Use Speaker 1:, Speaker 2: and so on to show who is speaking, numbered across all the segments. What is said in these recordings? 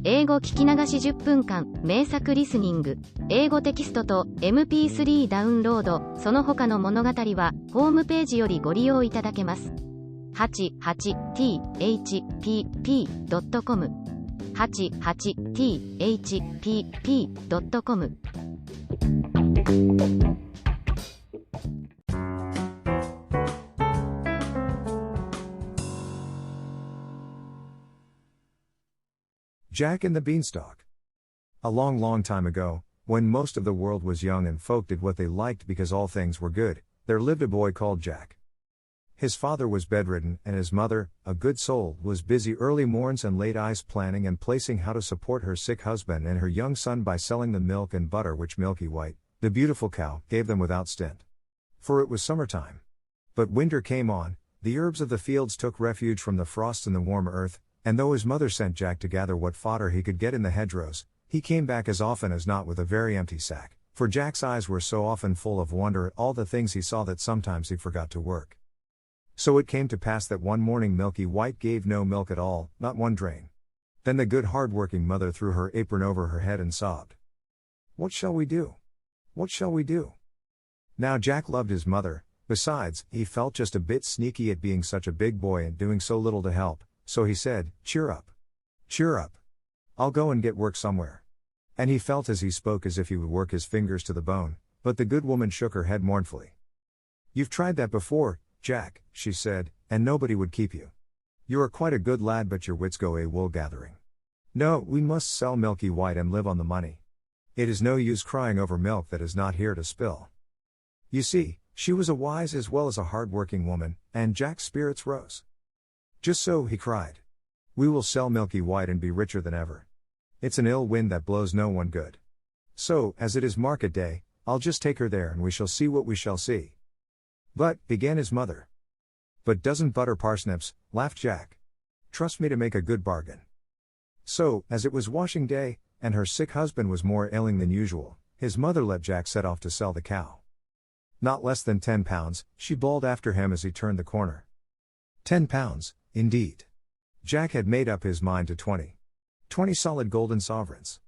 Speaker 1: 英語聞き流し10分間、名作リスニング、英語テキストと MP3 ダウンロード、その他の物語は、ホームページよりご利用いただけます。88thpp.com 88thpp.com
Speaker 2: Jack and the Beanstalk. A long, long time ago, when most of the world was young and folk did what they liked because all things were good, there lived a boy called Jack. His father was bedridden, and his mother, a good soul, was busy early morns and late eyes planning and placing how to support her sick husband and her young son by selling the milk and butter which Milky White, the beautiful cow, gave them without stint. For it was summertime. But winter came on, the herbs of the fields took refuge from the frost in the warm earth, and though his mother sent Jack to gather what fodder he could get in the hedgerows, he came back as often as not with a very empty sack, for Jack's eyes were so often full of wonder at all the things he saw that sometimes he forgot to work. So it came to pass that one morning Milky White gave no milk at all, not one drain. Then the good hard-working mother threw her apron over her head and sobbed. "What shall we do? What shall we do?" Now Jack loved his mother, besides, he felt just a bit sneaky at being such a big boy and doing so little to help. So he said, "Cheer up. Cheer up. I'll go and get work somewhere." And he felt as he spoke as if he would work his fingers to the bone, but the good woman shook her head mournfully. "You've tried that before, Jack," she said, "and nobody would keep you. You are quite a good lad, but your wits go a wool gathering. No, we must sell Milky White and live on the money. It is no use crying over milk that is not here to spill." You see, she was a wise as well as a hard-working woman, and Jack's spirits rose. "Just so," he cried. "We will sell Milky White and be richer than ever. It's an ill wind that blows no one good. So, as it is market day, I'll just take her there and we shall see what we shall see." "But," began his mother. "But doesn't butter parsnips," laughed Jack. "Trust me to make a good bargain." So, as it was washing day, and her sick husband was more ailing than usual, his mother let Jack set off to sell the cow. "Not less than £10, she bawled after him as he turned the corner. £10, indeed. Jack had made up his mind to 20 solid golden sovereigns.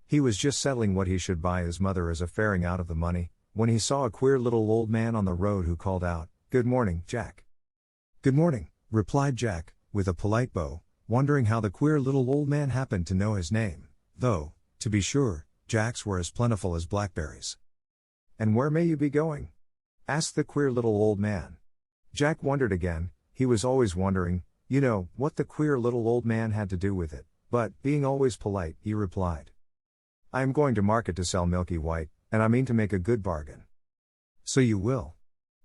Speaker 2: He was just settling what he should buy his mother as a faring out of the money, when he saw a queer little old man on the road who called out, "Good morning, Jack." "Good morning," replied Jack, with a polite bow, wondering how the queer little old man happened to know his name, though, to be sure, Jack's were as plentiful as blackberries. "And where may you be going?" asked the queer little old man. Jack wondered again. He was always wondering, you know, what the queer little old man had to do with it, but, being always polite, he replied, "I am going to market to sell Milky White, and I mean to make a good bargain." "So you will.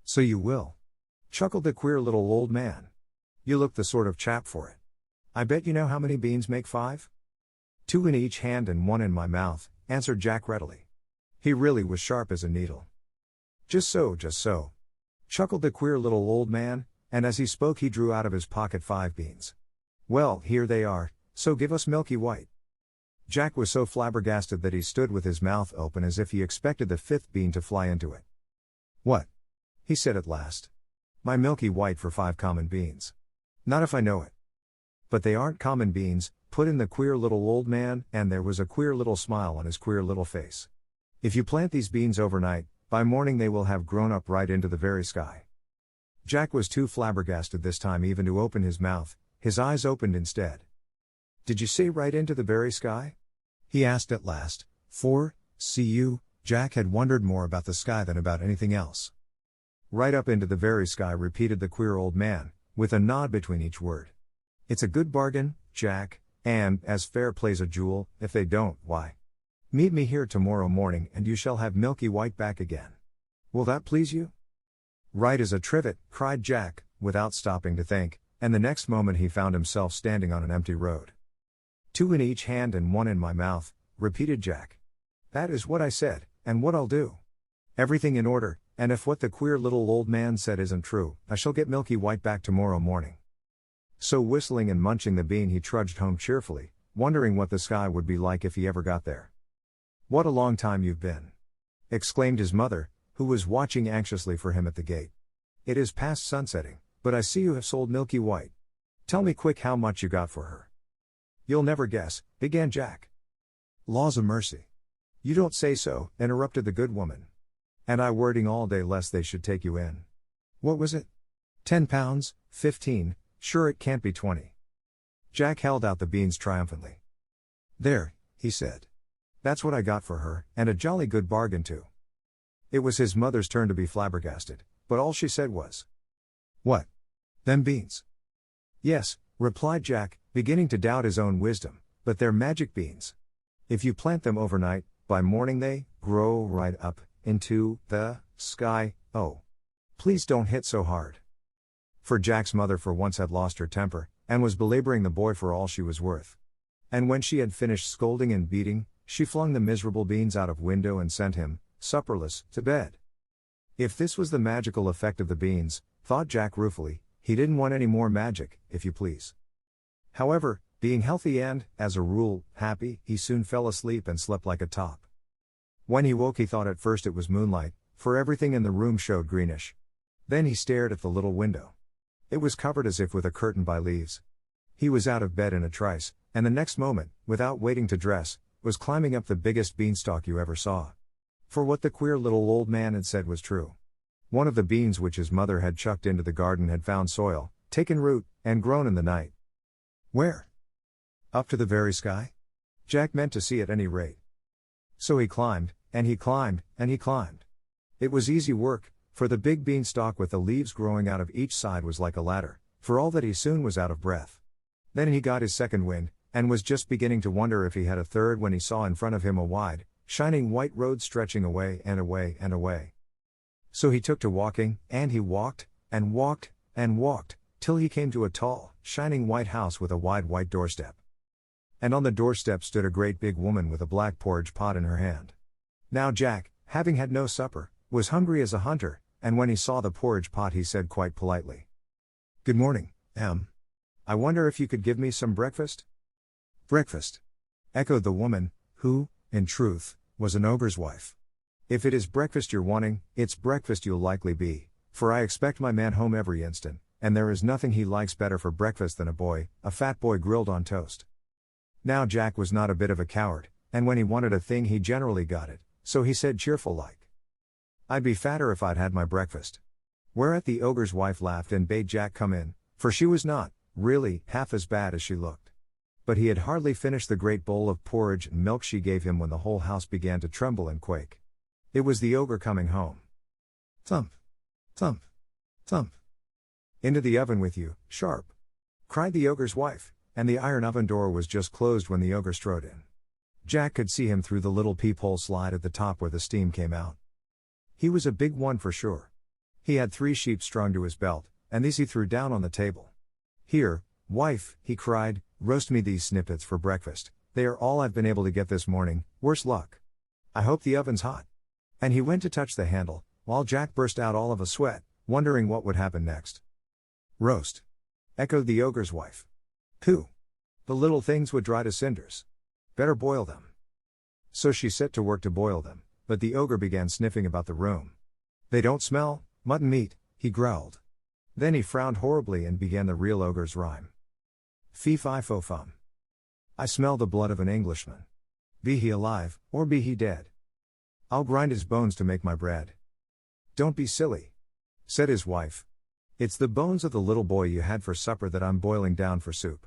Speaker 2: So you will," chuckled the queer little old man. "You look the sort of chap for it. I bet you know how many beans make 5? 2 in each hand and 1 in my mouth," answered Jack readily. He really was sharp as a needle. Just so," chuckled the queer little old man, and as he spoke he drew out of his pocket 5 beans. "Well, here they are, so give us Milky White." Jack was so flabbergasted that he stood with his mouth open as if he expected the 5th bean to fly into it. "What?" he said at last. "My Milky White for 5 common beans. Not if I know it." "But they aren't common beans," put in the queer little old man, and there was a queer little smile on his queer little face. "If you plant these beans overnight, by morning they will have grown up right into the very sky." Jack was too flabbergasted this time even to open his mouth. His eyes opened instead. "Did you say right into the very sky?" he asked at last, for, Jack had wondered more about the sky than about anything else. "Right up into the very sky," repeated the queer old man, with a nod between each word. "It's a good bargain, Jack, and, as fair play's a jewel, if they don't, why, meet me here tomorrow morning and you shall have Milky White back again. Will that please you?" "Right as a trivet," cried Jack, without stopping to think, and the next moment he found himself standing on an empty road. "2 in each hand and 1 in my mouth," repeated Jack. "That is what I said, and what I'll do. Everything in order, and if what the queer little old man said isn't true, I shall get Milky White back tomorrow morning." So whistling and munching the bean he trudged home cheerfully, wondering what the sky would be like if he ever got there. "What a long time you've been!" exclaimed his mother, who was watching anxiously for him at the gate. "It is past sunsetting, but I see you have sold Milky White. Tell me quick how much you got for her." You'll never guess, began Jack. Laws o' mercy. You don't say so, interrupted the good woman. And I wording all day lest they should take you in. What was it? £10, 15, sure it can't be 20. Jack held out the beans triumphantly. There, he said. That's what I got for her, and a jolly good bargain too. It was his mother's turn to be flabbergasted, but all she said was, What? Them beans? Yes, replied Jack, beginning to doubt his own wisdom, but they're magic beans. If you plant them overnight, by morning they grow right up into the sky. Oh. Please don't hit so hard. For Jack's mother for once had lost her temper, and was belaboring the boy for all she was worth. And when she had finished scolding and beating, she flung the miserable beans out of window and sent him, supperless, to bed. If this was the magical effect of the beans, thought Jack ruefully, he didn't want any more magic, if you please. However, being healthy and, as a rule, happy, he soon fell asleep and slept like a top. When he woke he thought at first it was moonlight, for everything in the room showed greenish. Then he stared at the little window. It was covered as if with a curtain by leaves. He was out of bed in a trice, and the next moment, without waiting to dress, was climbing up the biggest beanstalk you ever saw. For what the queer little old man had said was true. One of the beans which his mother had chucked into the garden had found soil, taken root, and grown in the night. Where? Up to the very sky? Jack meant to see at any rate. So he climbed, and he climbed, and he climbed. It was easy work, for the big beanstalk with the leaves growing out of each side was like a ladder, for all that he soon was out of breath. Then he got his second wind, and was just beginning to wonder if he had a third when he saw in front of him a wide, shining white road stretching away and away and away. So he took to walking, and he walked, and walked, and walked, till he came to a tall, shining white house with a wide white doorstep. And on the doorstep stood a great big woman with a black porridge pot in her hand. Now Jack, having had no supper, was hungry as a hunter, and when he saw the porridge pot he said quite politely, Good morning, I wonder if you could give me some breakfast? Breakfast? Echoed the woman, who, in truth, was an ogre's wife. If it is breakfast you're wanting, it's breakfast you'll likely be, for I expect my man home every instant, and there is nothing he likes better for breakfast than a fat boy grilled on toast. Now Jack was not a bit of a coward, and when he wanted a thing he generally got it, so he said cheerful like, I'd be fatter if I'd had my breakfast. Whereat the ogre's wife laughed and bade Jack come in, for she was not, really, half as bad as she looked. But he had hardly finished the great bowl of porridge and milk she gave him when the whole house began to tremble and quake. It was the ogre coming home. Thump! Thump! Thump! Into the oven with you, sharp! Cried the ogre's wife, and the iron oven door was just closed when the ogre strode in. Jack could see him through the little peephole slide at the top where the steam came out. He was a big one for sure. He had 3 sheep strung to his belt, and these he threw down on the table. Here, wife, he cried, roast me these snippets for breakfast, they are all I've been able to get this morning, worse luck. I hope the oven's hot. And he went to touch the handle, while Jack burst out all of a sweat, wondering what would happen next. Roast! Echoed the ogre's wife. Pooh! The little things would dry to cinders. Better boil them. So she set to work to boil them, but the ogre began sniffing about the room. They don't smell, mutton meat, he growled. Then he frowned horribly and began the real ogre's rhyme. Fee-fi-fo-fum. I smell the blood of an Englishman. Be he alive, or be he dead. I'll grind his bones to make my bread. Don't be silly, said his wife. It's the bones of the little boy you had for supper that I'm boiling down for soup.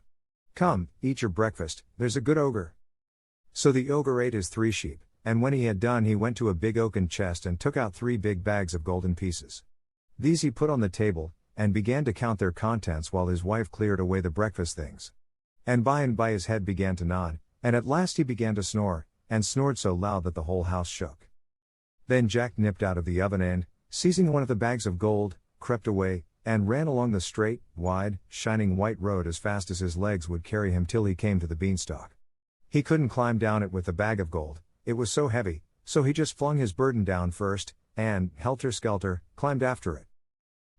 Speaker 2: Come, eat your breakfast, there's a good ogre. So the ogre ate his 3 sheep, and when he had done he went to a big oaken chest and took out 3 big bags of golden pieces. These he put on the table, and began to count their contents while his wife cleared away the breakfast things. And by his head began to nod, and at last he began to snore, and snored so loud that the whole house shook. Then Jack nipped out of the oven and, seizing one of the bags of gold, crept away, and ran along the straight, wide, shining white road as fast as his legs would carry him till he came to the beanstalk. He couldn't climb down it with the bag of gold, it was so heavy, so he just flung his burden down first, and, helter-skelter, climbed after it.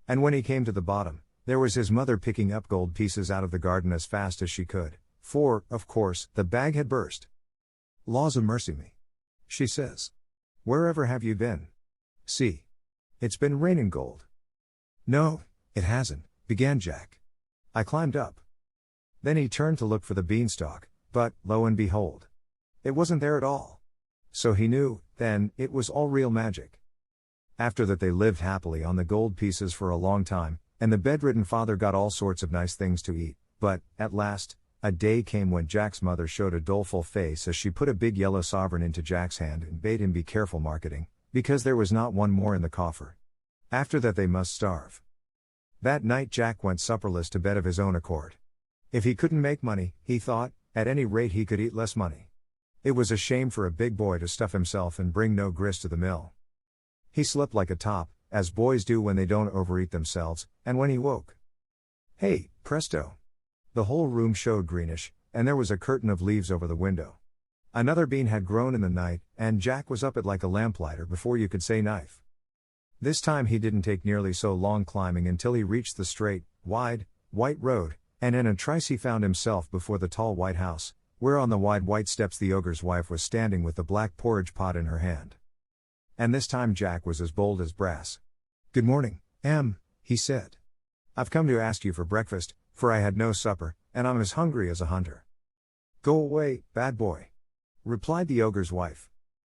Speaker 2: And when he came to the bottom, there was his mother picking up gold pieces out of the garden as fast as she could, for, of course, the bag had burst. Laws a mercy me, she says. Wherever have you been? See. It's been raining gold. No, it hasn't, began Jack. I climbed up. Then he turned to look for the beanstalk, but, lo and behold, it wasn't there at all. So he knew, then, it was all real magic. After that they lived happily on the gold pieces for a long time, and the bedridden father got all sorts of nice things to eat, but, at last, a day came when Jack's mother showed a doleful face as she put a big yellow sovereign into Jack's hand and bade him be careful marketing, because there was not one more in the coffer. After that they must starve. That night Jack went supperless to bed of his own accord. If he couldn't make money, he thought, at any rate he could eat less money. It was a shame for a big boy to stuff himself and bring no grist to the mill. He slept like a top, as boys do when they don't overeat themselves, and when he woke, hey, presto! The whole room showed greenish, and there was a curtain of leaves over the window. Another bean had grown in the night, and Jack was up it like a lamplighter before you could say knife. This time he didn't take nearly so long climbing until he reached the straight, wide, white road, and in a trice he found himself before the tall white house, where on the wide white steps the ogre's wife was standing with the black porridge pot in her hand. And this time Jack was as bold as brass. "Good morning, Em," he said. "I've come to ask you for breakfast, for I had no supper, and I'm as hungry as a hunter." "Go away, bad boy," replied the ogre's wife.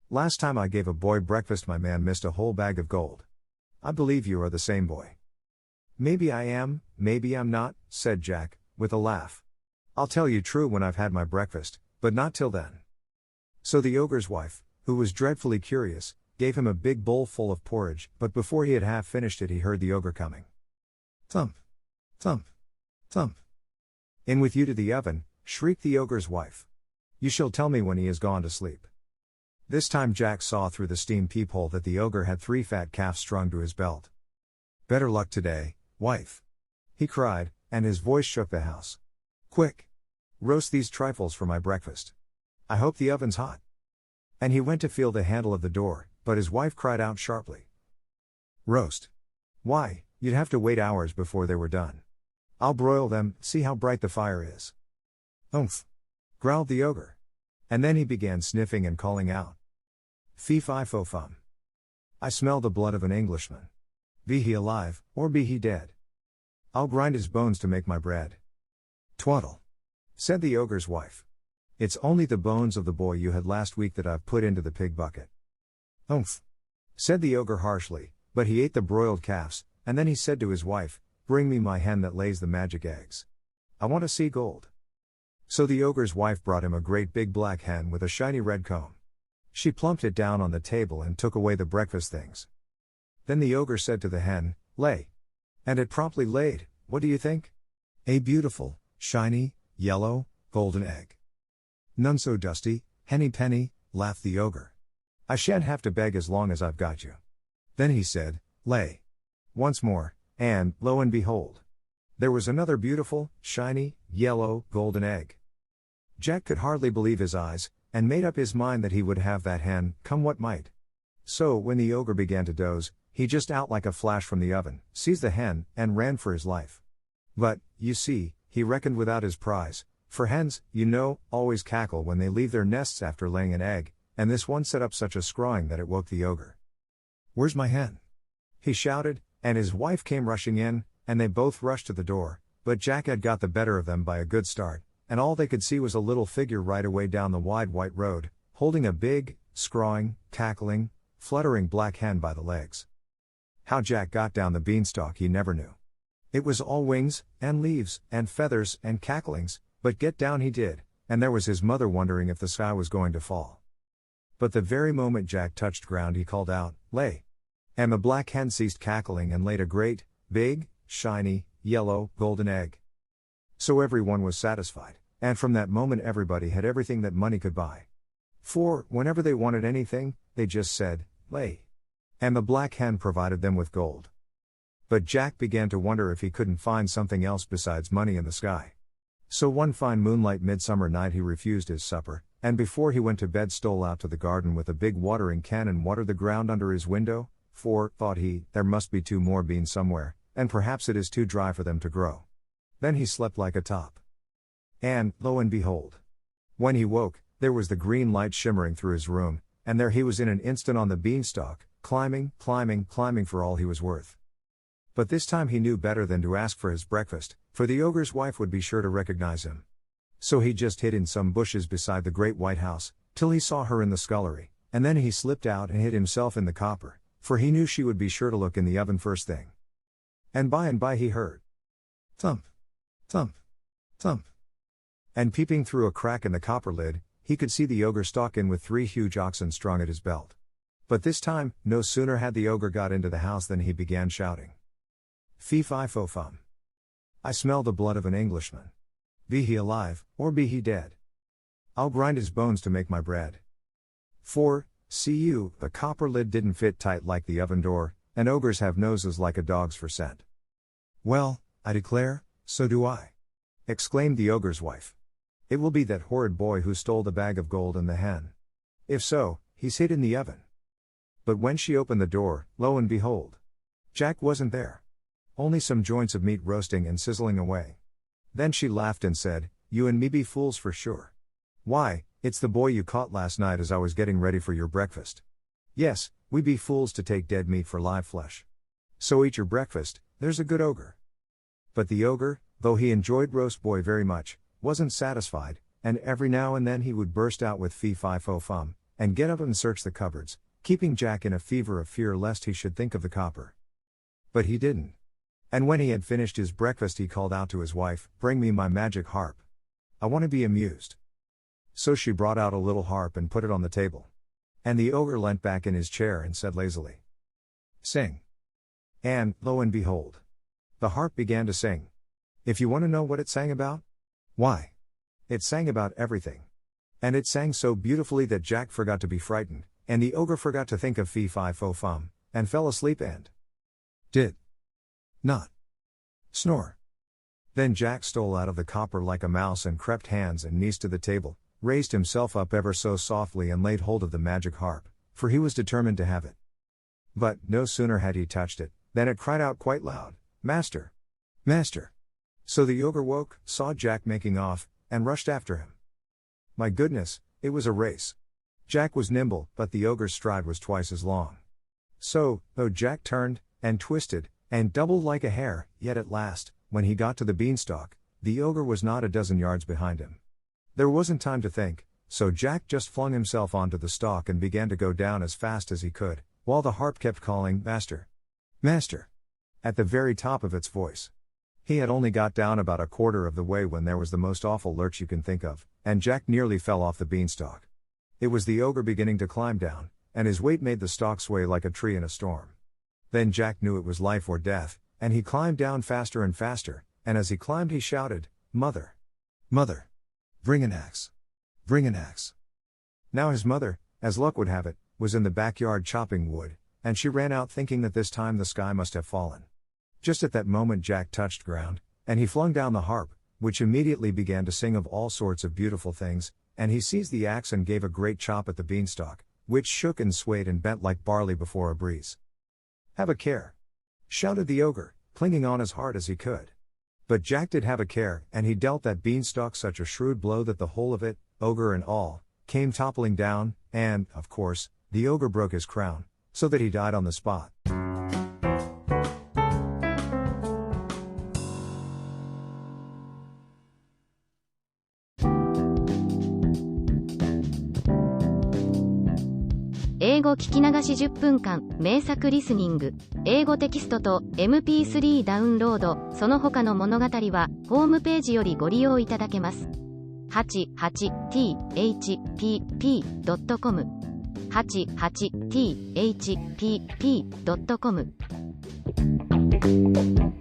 Speaker 2: "Last time I gave a boy breakfast my man missed a whole bag of gold. I believe you are the same boy." "Maybe I am, maybe I'm not," said Jack, with a laugh. "I'll tell you true when I've had my breakfast, but not till then." So the ogre's wife, who was dreadfully curious, gave him a big bowl full of porridge, but before he had half finished it he heard the ogre coming. Thump! Thump! Thump! "In with you to the oven," shrieked the ogre's wife. "You shall tell me when he has gone to sleep." This time Jack saw through the steam peephole that the ogre had 3 fat calves strung to his belt. "Better luck today, wife," he cried, and his voice shook the house. "Quick! Roast these trifles for my breakfast. I hope the oven's hot." And he went to feel the handle of the door, but his wife cried out sharply. "Roast? Why, you'd have to wait hours before they were done. I'll broil them, see how bright the fire is." "Umph!" growled the ogre. And then he began sniffing and calling out. "Fee-fi-fo-fum. I smell the blood of an Englishman. Be he alive, or be he dead. I'll grind his bones to make my bread." "Twaddle," said the ogre's wife. "It's only the bones of the boy you had last week that I've put into the pig bucket." "Umph," said the ogre harshly, but he ate the broiled calves, and then he said to his wife, "Bring me my hen that lays the magic eggs. I want to see gold." So the ogre's wife brought him a great big black hen with a shiny red comb. She plumped it down on the table and took away the breakfast things. Then the ogre said to the hen, "Lay." And it promptly laid, what do you think? A beautiful, shiny, yellow, golden egg. "None so dusty, henny penny," laughed the ogre. "I shan't have to beg as long as I've got you." Then he said, "Lay." Once more, and, lo and behold, there was another beautiful, shiny, yellow, golden egg. Jack could hardly believe his eyes, and made up his mind that he would have that hen, come what might. So, when the ogre began to doze, he just out like a flash from the oven, seized the hen, and ran for his life. But, you see, he reckoned without his prize, for hens, you know, always cackle when they leave their nests after laying an egg, and this one set up such a scrawling that it woke the ogre. "Where's my hen?" he shouted, and his wife came rushing in, and they both rushed to the door, but Jack had got the better of them by a good start, and all they could see was a little figure right away down the wide white road, holding a big, scrawling, cackling, fluttering black hen by the legs. How Jack got down the beanstalk he never knew. It was all wings, and leaves, and feathers, and cacklings, but get down he did, and there was his mother wondering if the sky was going to fall. But the very moment Jack touched ground he called out, "Lay!" And the black hen ceased cackling and laid a great, big, shiny, yellow, golden egg. So everyone was satisfied, and from that moment everybody had everything that money could buy. For, whenever they wanted anything, they just said, "Lay." And the black hen provided them with gold. But Jack began to wonder if he couldn't find something else besides money in the sky. So one fine moonlight midsummer night he refused his supper, and before he went to bed stole out to the garden with a big watering can and watered the ground under his window, for, thought he, there must be 2 more beans somewhere, and perhaps it is too dry for them to grow. Then he slept like a top. And, lo and behold, when he woke, there was the green light shimmering through his room, and there he was in an instant on the beanstalk, climbing, climbing, climbing for all he was worth. But this time he knew better than to ask for his breakfast, for the ogre's wife would be sure to recognize him. So he just hid in some bushes beside the great white house, till he saw her in the scullery, and then he slipped out and hid himself in the copper, for he knew she would be sure to look in the oven first thing. And by he heard thump, thump, thump. And peeping through a crack in the copper lid, he could see the ogre stalk in with 3 huge oxen strung at his belt. But this time, no sooner had the ogre got into the house than he began shouting. Fee-fi-fo-fum. I smell the blood of an Englishman. Be he alive, or be he dead. I'll grind his bones to make my bread. For, see you, the copper lid didn't fit tight like the oven door, and ogres have noses like a dog's for scent. Well, I declare, so do I, exclaimed the ogre's wife. It will be that horrid boy who stole the bag of gold and the hen. If so, he's hid in the oven. But when she opened the door, lo and behold, Jack wasn't there. Only some joints of meat roasting and sizzling away. Then she laughed and said, You and me be fools for sure. Why, it's the boy you caught last night as I was getting ready for your breakfast. Yes, we be fools to take dead meat for live flesh. So eat your breakfast, there's a good ogre. But the ogre, though he enjoyed roast boy very much, wasn't satisfied, and every now and then he would burst out with fee-fi-fo-fum, and get up and search the cupboards, keeping Jack in a fever of fear lest he should think of the copper. But he didn't. And when he had finished his breakfast he called out to his wife, Bring me my magic harp. I want to be amused. So she brought out a little harp and put it on the table. And the ogre leant back in his chair and said lazily, Sing. And, lo and behold, the harp began to sing. If you want to know what it sang about? Why, it sang about everything. And it sang so beautifully that Jack forgot to be frightened, and the ogre forgot to think of fee-fi-fo-fum, and fell asleep and did not snore. Then Jack stole out of the copper like a mouse and crept hands and knees to the table, raised himself up ever so softly and laid hold of the magic harp, for he was determined to have it. But, no sooner had he touched it, than it cried out quite loud, Master! Master! So the ogre woke, saw Jack making off, and rushed after him. My goodness, it was a race. Jack was nimble, but the ogre's stride was twice as long. So, though Jack turned, and twisted, and doubled like a hare, yet at last, when he got to the beanstalk, the ogre was not a dozen yards behind him. There wasn't time to think, so Jack just flung himself onto the stalk and began to go down as fast as he could, while the harp kept calling, Master! Master! At the very top of its voice. He had only got down about a quarter of the way when there was the most awful lurch you can think of, and Jack nearly fell off the beanstalk. It was the ogre beginning to climb down, and his weight made the stalk sway like a tree in a storm. Then Jack knew it was life or death, and he climbed down faster and faster, and as he climbed he shouted, Mother! Mother! Bring an axe! Bring an axe! Now his mother, as luck would have it, was in the backyard chopping wood, and she ran out thinking that this time the sky must have fallen. Just at that moment Jack touched ground, and he flung down the harp, which immediately began to sing of all sorts of beautiful things, and he seized the axe and gave a great chop at the beanstalk, which shook and swayed and bent like barley before a breeze. Have a care! Shouted the ogre, clinging on as hard as he could. But Jack did have a care, and he dealt that beanstalk such a shrewd blow that the whole of it, ogre and all, came toppling down, and, of course, the ogre broke his crown, so that he died on the spot.
Speaker 1: 英語聞き流し10分間、名作リスニング、英語テキストと MP3 ダウンロード、その他の物語は、ホームページよりご利用いただけます。88thpp.com 88thpp.com